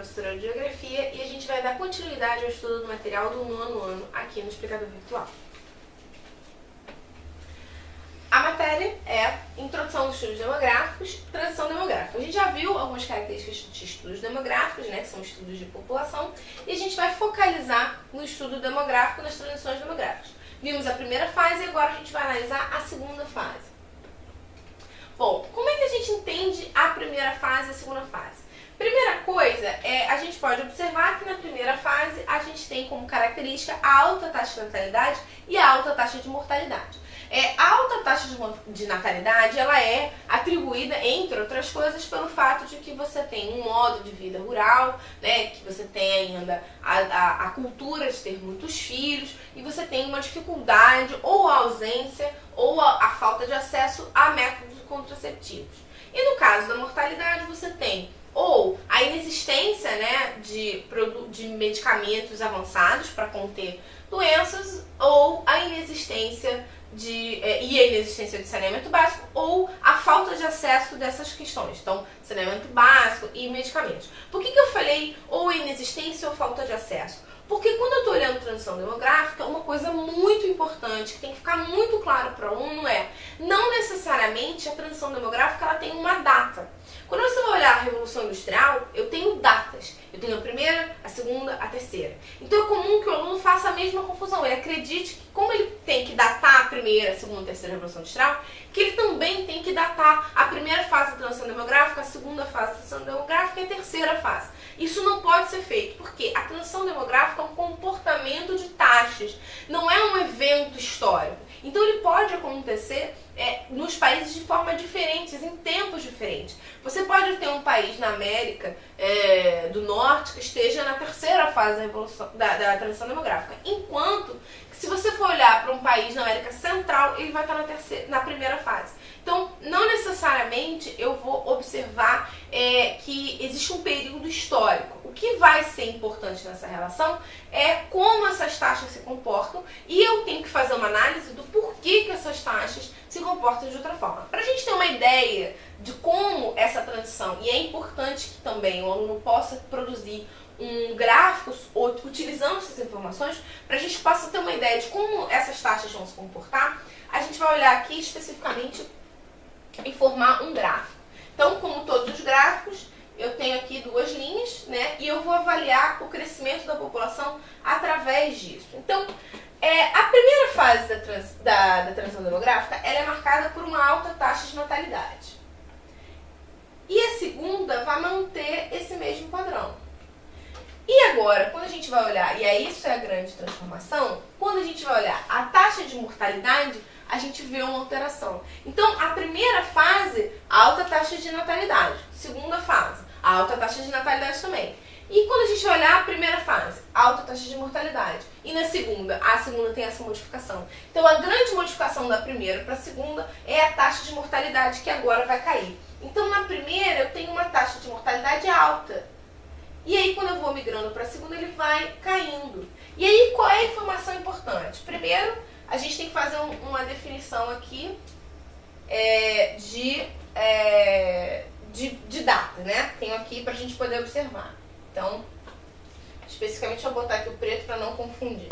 professora de Geografia e a gente vai dar continuidade ao estudo do material do 9º ano aqui no Explicador Virtual. A matéria é Introdução dos Estudos Demográficos, Transição Demográfica. A gente já viu algumas características de estudos demográficos, né, que são estudos de população, e a gente vai focalizar no estudo demográfico, nas transições demográficas. Vimos a primeira fase e agora a gente vai analisar a segunda fase. Bom, como é que a gente entende a primeira fase e a segunda fase? Primeira coisa, a gente pode observar que na primeira fase a gente tem como característica a alta taxa de natalidade e a alta taxa de mortalidade. A alta taxa de natalidade ela é atribuída, entre outras coisas, pelo fato de que você tem um modo de vida rural, né, que você tem ainda a cultura de ter muitos filhos e você tem uma dificuldade ou a ausência ou a falta de acesso a métodos contraceptivos. E no caso da mortalidade você tem ou a inexistência, né, de medicamentos avançados para conter doenças, ou a inexistência de saneamento básico, ou a falta de acesso dessas questões. Então, saneamento básico e medicamentos. Por que eu falei ou inexistência ou falta de acesso? Porque quando eu estou olhando transição demográfica, uma coisa muito importante, que tem que ficar muito claro para o aluno não necessariamente a transição demográfica ela tem uma data. Quando você vai olhar a Revolução Industrial, eu tenho datas. Eu tenho a primeira, a segunda, a terceira. Então é comum que o aluno faça a mesma confusão. Ele acredite que, como ele tem que datar a primeira, a segunda, a terceira Revolução Industrial, que ele também tem que datar a primeira fase da transição demográfica, a segunda fase da transição demográfica e a terceira fase. Isso não pode ser feito, porque a transição demográfica é um comportamento de taxas, não é um evento histórico. Então ele pode acontecer nos países de forma diferente, em tempos diferentes. Você pode ter um país na América do Norte que esteja na terceira fase da transição demográfica, enquanto que se você for olhar para um país na América Central, ele vai estar na primeira fase. Então, não necessariamente eu vou observar que existe um período histórico. O que vai ser importante nessa relação é como essas taxas se comportam e eu tenho que fazer uma análise do porquê que essas taxas se comportam de outra forma. Para a gente ter uma ideia de como essa transição, e é importante que também o aluno possa produzir um gráfico utilizando essas informações, para a gente possa ter uma ideia de como essas taxas vão se comportar, a gente vai olhar aqui especificamente e formar um gráfico. Então, como todos os gráficos, eu tenho aqui duas linhas, né? E eu vou avaliar o crescimento da população através disso. Então, a primeira fase da transição demográfica, ela é marcada por uma alta taxa de natalidade. E a segunda vai manter esse mesmo padrão. E agora, quando a gente vai olhar, e aí isso é a grande transformação, quando a gente vai olhar a taxa de mortalidade, a gente vê uma alteração. Então, a primeira fase, alta taxa de natalidade. Segunda fase, alta taxa de natalidade também. E quando a gente olhar a primeira fase, alta taxa de mortalidade. E na segunda, a segunda tem essa modificação. Então, a grande modificação da primeira para a segunda é a taxa de mortalidade, que agora vai cair. Então, na primeira, eu tenho uma taxa de mortalidade alta. E aí, quando eu vou migrando para a segunda, ele vai caindo. E aí, qual é a informação importante? Primeiro, a gente tem que fazer uma definição aqui de data, né? Tenho aqui para a gente poder observar. Então, especificamente, eu vou botar aqui o preto para não confundir.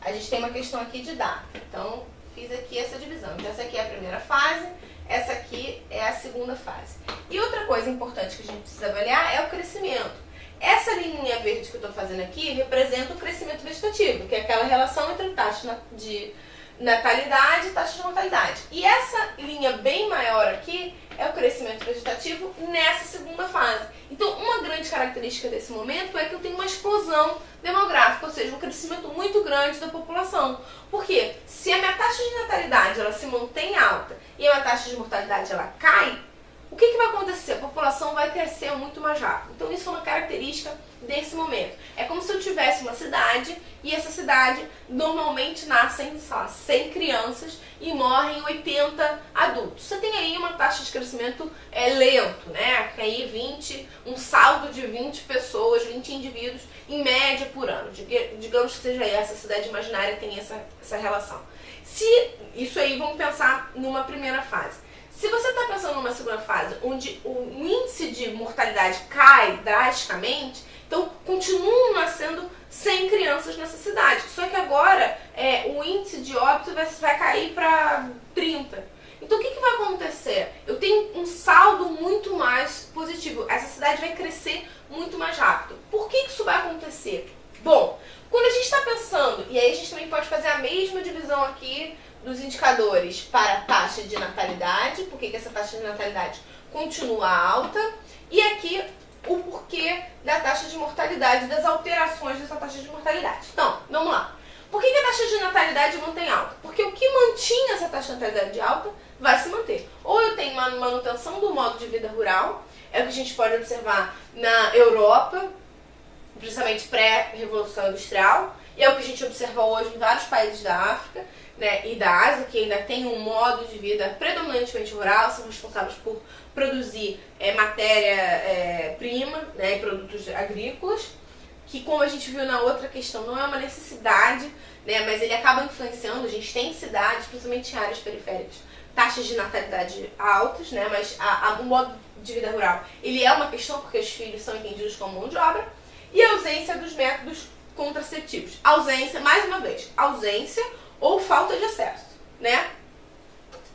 A gente tem uma questão aqui de data. Então, fiz aqui essa divisão. Então, essa aqui é a primeira fase, essa aqui é a segunda fase. E outra coisa importante que a gente precisa avaliar é o crescimento. Essa linha verde que eu estou fazendo aqui representa o crescimento vegetativo, que é aquela relação entre taxa de natalidade e taxa de mortalidade. E essa linha bem maior aqui é o crescimento vegetativo nessa segunda fase. Então, uma grande característica desse momento é que eu tenho uma explosão demográfica, ou seja, um crescimento muito grande da população. Porque se a minha taxa de natalidade ela se mantém alta e a minha taxa de mortalidade ela cai, o que vai acontecer? A população vai crescer muito mais rápido. Então isso é uma característica desse momento. É como se eu tivesse uma cidade e essa cidade normalmente nascem, sei lá, 100 crianças e morrem 80 adultos. Você tem aí uma taxa de crescimento lento, né? Tem aí um saldo de 20 pessoas, 20 indivíduos em média por ano. Digamos que seja essa cidade imaginária tem essa relação. Se isso aí, vamos pensar numa primeira fase. Se você está pensando numa segunda fase, onde o índice de mortalidade cai drasticamente, então continuam nascendo 100 crianças nessa cidade. Só que agora o índice de óbito vai cair para 30. Então o que vai acontecer? Eu tenho um saldo muito mais positivo. Essa cidade vai crescer muito mais rápido. Por que isso vai acontecer? Bom, quando a gente está pensando, e aí a gente também pode fazer a mesma divisão aqui dos indicadores para a taxa de natalidade, por que essa taxa de natalidade continua alta, e aqui o porquê da taxa de mortalidade, das alterações dessa taxa de mortalidade. Então, vamos lá. Por que a taxa de natalidade mantém alta? Porque o que mantinha essa taxa de natalidade alta vai se manter. Ou eu tenho uma manutenção do modo de vida rural, é o que a gente pode observar na Europa, principalmente pré-revolução industrial, e é o que a gente observa hoje em vários países da África, né, e da Ásia, que ainda tem um modo de vida predominantemente rural, são responsáveis por produzir matéria-prima, né, e produtos agrícolas, que, como a gente viu na outra questão, não é uma necessidade, né, mas ele acaba influenciando. A gente tem cidades, principalmente em áreas periféricas, taxas de natalidade altas, né, mas o modo de vida rural ele é uma questão porque os filhos são entendidos como mão de obra, e a ausência dos métodos contraceptivos. Ausência, mais uma vez, ausência ou falta de acesso, né?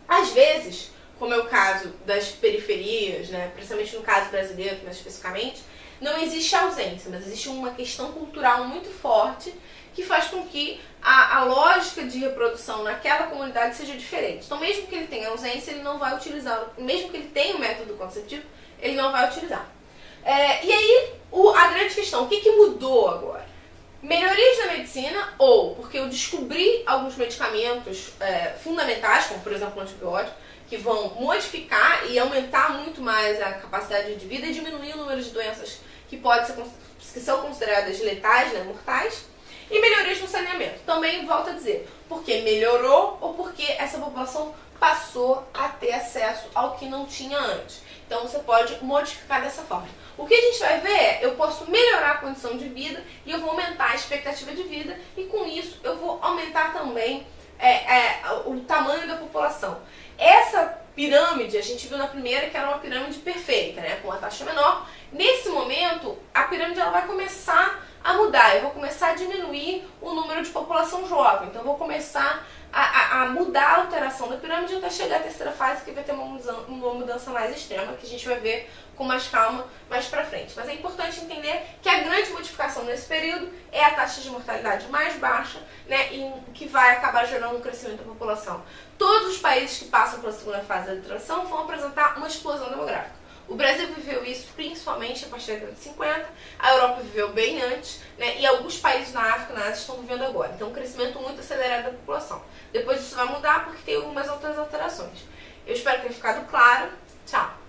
Às vezes, como é o caso das periferias, né, principalmente no caso brasileiro, mais especificamente, não existe ausência, mas existe uma questão cultural muito forte que faz com que a lógica de reprodução naquela comunidade seja diferente. Então, mesmo que ele tenha ausência, ele não vai utilizar, mesmo que ele tenha um método contraceptivo, ele não vai utilizar. E aí, a grande questão, o que mudou agora? Melhorias na medicina, ou porque eu descobri alguns medicamentos fundamentais, como por exemplo o antibiótico, que vão modificar e aumentar muito mais a capacidade de vida e diminuir o número de doenças que são consideradas letais, né, mortais, e melhorias no saneamento. Também volto a dizer, porque melhorou ou porque essa população passou a ter acesso ao que não tinha antes. Então você pode modificar dessa forma. O que a gente vai ver é, eu posso melhorar a condição de vida e eu vou aumentar a expectativa de vida e com isso eu vou aumentar também o tamanho da população. Essa pirâmide, a gente viu na primeira que era uma pirâmide perfeita, né, com uma taxa menor. Nesse momento, a pirâmide ela vai começar a mudar. Eu vou começar a diminuir o número de população jovem. Então eu vou começar a mudar a alteração da pirâmide até chegar à terceira fase, que vai ter uma mudança mais extrema, que a gente vai ver com mais calma mais pra frente. Mas é importante entender que a grande modificação nesse período é a taxa de mortalidade mais baixa, né, e que vai acabar gerando um crescimento da população. Todos os países que passam pela segunda fase da transição vão apresentar uma explosão demográfica. O Brasil viveu isso principalmente a partir da década de 50, a Europa viveu bem antes, né, e alguns países na África e na Ásia estão vivendo agora. Então, um crescimento muito acelerado da população. Depois isso vai mudar porque tem algumas outras alterações. Eu espero que tenha ficado claro. Tchau!